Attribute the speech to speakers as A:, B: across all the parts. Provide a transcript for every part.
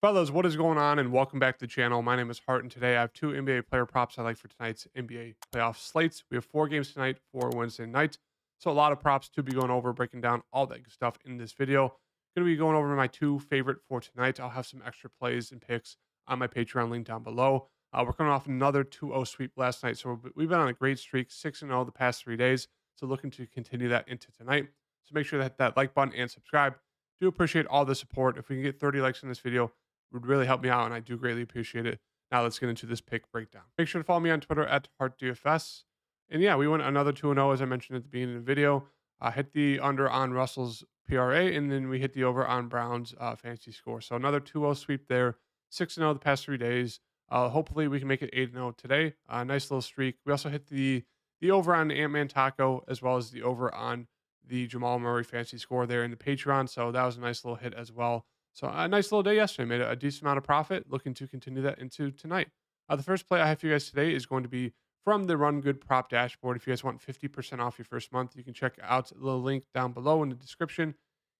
A: Fellas, what is going on? And welcome back to the channel. My name is Hart, and today I have two NBA player props I like for tonight's NBA playoff slates. We have 4 games tonight for Wednesday night. So a lot of props to be going over, breaking down all that good stuff in this video. Going to be going over my two favorite for tonight. I'll have some extra plays and picks on my Patreon link down below. We're coming off another 2-0 sweep last night. So we've been on a great streak, 6-0 the past 3 days. So looking to continue that into tonight. So make sure to hit that like button and subscribe. Do appreciate all the support. If we can get 30 likes in this video, would really help me out, and I do greatly appreciate it. Now let's get into this pick breakdown. Make sure to follow me on Twitter at HeartDFS. And yeah, we went another 2-0, as I mentioned at the beginning of the video. Hit the under on Russell's PRA, and then we hit the over on Brown's fantasy score. So another 2-0 sweep there. 6-0 the past 3 days. Hopefully we can make it 8-0 today. Nice little streak. We also hit the over on Ant-Man Taco, as well as the over on the Jamal Murray fantasy score there in the Patreon. So that was a nice little hit as well. So a nice little day yesterday. Made a decent amount of profit. Looking to continue that into tonight. The first play I have for you guys today is going to be from the Run Good Prop Dashboard. If you guys want 50% off your first month, you can check out the link down below in the description.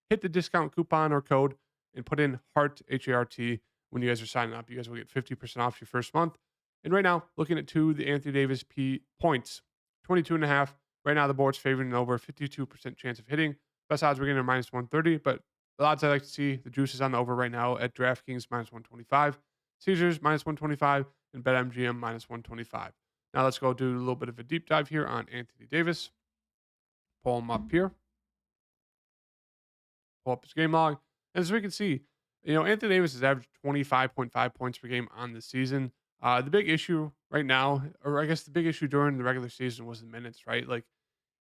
A: Hit the discount coupon or code and put in HART, HART, when you guys are signing up. You guys will get 50% off your first month. And right now, looking at the Anthony Davis P points, 22.5. Right now, the board's favoring over 52% chance of hitting. Best odds we're getting are minus 130, but the odds I like to see, the juice is on the over right now at DraftKings minus 125, Caesars minus 125, and BetMGM minus 125. Now let's go do a little bit of a deep dive here on Anthony Davis. Pull him up here. Pull up his game log. And as we can see, Anthony Davis has averaged 25.5 points per game on the season. The big issue right now, or I guess the big issue during the regular season was the minutes, right? Like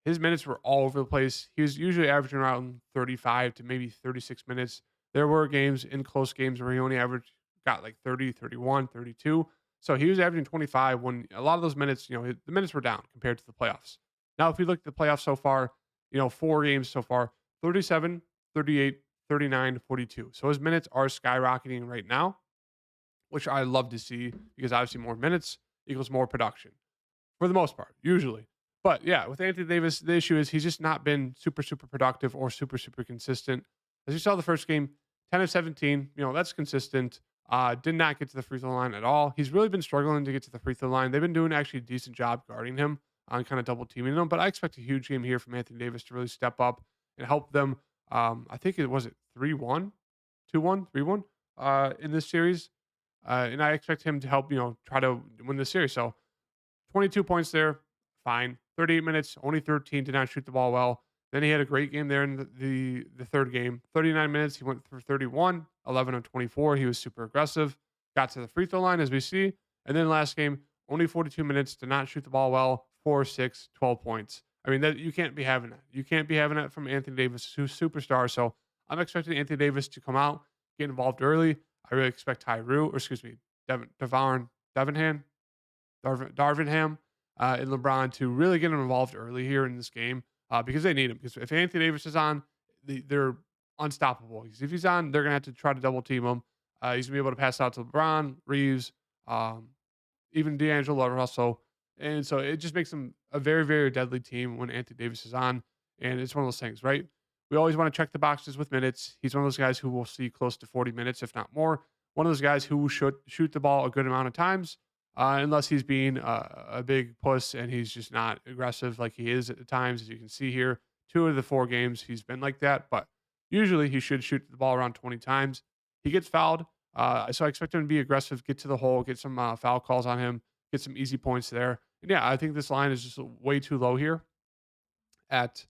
A: his minutes were all over the place. He was usually averaging around 35 to maybe 36 minutes. There were games in close games where he only got like 30, 31, 32. So he was averaging 25 when a lot of those minutes, the minutes were down compared to the playoffs. Now, if you look at the playoffs so far, 4 games so far, 37, 38, 39, 42. So his minutes are skyrocketing right now, which I love to see because obviously more minutes equals more production for the most part, usually. But yeah, with Anthony Davis, the issue is he's just not been super, super productive or super, super consistent. As you saw the first game, 10 of 17, that's consistent. Did not get to the free throw line at all. He's really been struggling to get to the free throw line. They've been doing actually a decent job guarding him on kind of double teaming him. But I expect a huge game here from Anthony Davis to really step up and help them. I think it was 3-1, 2-1, 3-1 in this series. And I expect him to help, try to win the series. So 22 points there, fine. 38 minutes, only 13, did not shoot the ball well. Then he had a great game there in the third game. 39 minutes, he went for 31, 11 of 24. He was super aggressive, got to the free throw line as we see. And then last game, only 42 minutes, did not shoot the ball well, 4, 6, 12 points. I mean, that you can't be having that. You can't be having that from Anthony Davis, who's superstar. So I'm expecting Anthony Davis to come out, get involved early. I really expect Devinham, Darvinham, and LeBron to really get him involved early here in this game because they need him. Because if Anthony Davis is on, they're unstoppable. Because if he's on, they're going to have to try to double team him. He's going to be able to pass out to LeBron, Reeves, even D'Angelo Russell. And so it just makes them a very, very deadly team when Anthony Davis is on. And it's one of those things, right? We always want to check the boxes with minutes. He's one of those guys who will see close to 40 minutes, if not more. One of those guys who should shoot the ball a good amount of times, unless he's being a big puss and he's just not aggressive like he is at times. As you can see here, 2 of the 4 games he's been like that, but usually he should shoot the ball around 20 times. He gets fouled, so I expect him to be aggressive, get to the hole, get some foul calls on him, get some easy points there. And yeah, I think this line is just way too low here at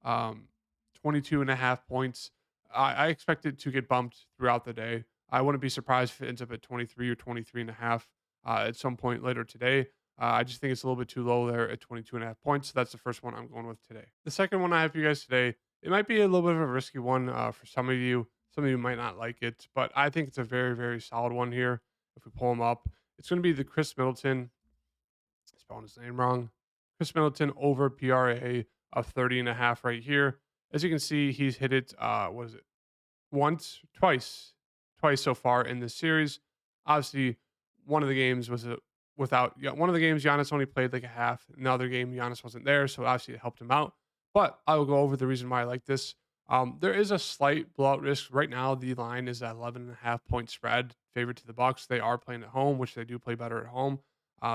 A: 22.5 points. I expect it to get bumped throughout the day. I wouldn't be surprised if it ends up at 23 or 23.5 at some point later today. I just think it's a little bit too low there at 22.5 points. So that's the first one I'm going with today. The second one I have for you guys today, it might be a little bit of a risky one for some of you. Some of you might not like it, but I think it's a very, very solid one here. If we pull him up, it's going to be the Chris Middleton, spelling his name wrong, Chris Middleton over PRA of 30.5 right here. As you can see, he's hit it, what is it? Twice so far in this series. Obviously, one of the games was one of the games Giannis only played like a half. Another game Giannis wasn't there, so obviously it helped him out. But I will go over the reason why I like this. There is a slight blowout risk right now. The line is at 11.5 point spread, favored to the Bucks. They are playing at home, which they do play better at home.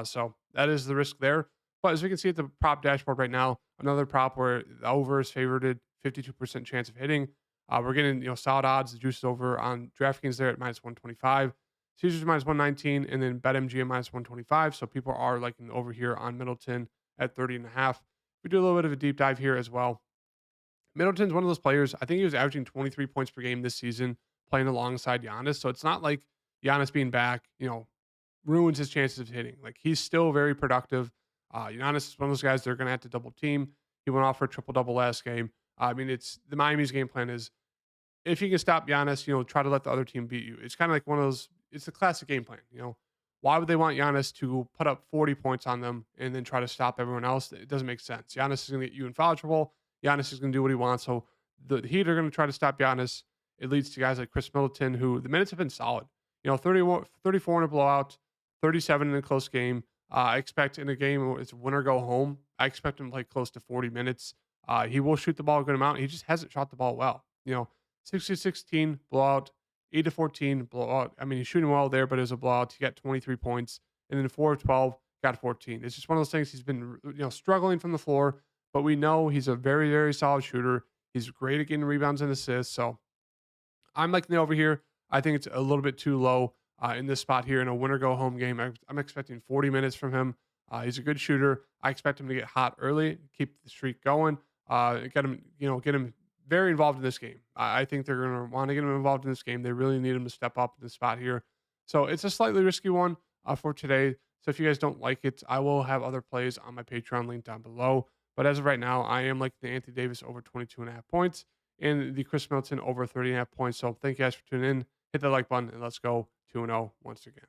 A: So that is the risk there. But as we can see at the prop dashboard right now, another prop where the over is favored, 52% chance of hitting. We're getting solid odds. The juice is over on DraftKings there at -125. Caesars -119, and then BetMGM -125. So people are liking the over here on Middleton at 30.5. We do a little bit of a deep dive here as well. Middleton's one of those players. I think he was averaging 23 points per game this season, playing alongside Giannis. So it's not like Giannis being back, ruins his chances of hitting. Like he's still very productive. Giannis is one of those guys they're going to have to double team. He went off for a triple double last game. I mean, it's the Miami's game plan is if you can stop Giannis, try to let the other team beat you. It's kind of like one of those. It's a classic game plan. Why would they want Giannis to put up 40 points on them and then try to stop everyone else? It doesn't make sense. Giannis is going to get you in foul trouble. Giannis is going to do what he wants. So the Heat are going to try to stop Giannis. It leads to guys like Chris Middleton, who the minutes have been solid. 34 in a blowout, 37 in a close game. I expect in a game where it's win or go home, I expect him to play close to 40 minutes. He will shoot the ball a good amount. He just hasn't shot the ball well. 6-16 blowout, 8-14 blowout. I mean, he's shooting well there, but it was a blowout. He got 23 points, and then 4 of 12 got 14. It's just one of those things. He's been struggling from the floor, but we know he's a very, very solid shooter. He's great at getting rebounds and assists. So I'm liking the over here. I think it's a little bit too low in this spot here in a win or go home game. I'm expecting 40 minutes from him. He's a good shooter. I expect him to get hot early, keep the streak going, get him very involved in this game. I think they're going to want to get him involved in this game. They really need him to step up in this spot here. So it's a slightly risky one for today. So if you guys don't like it, I will have other plays on my Patreon link down below. But as of right now, I am like the Anthony Davis over 22.5 points and the Chris Middleton over 30.5 points. So thank you guys for tuning in. Hit the like button and let's go 2-0 once again.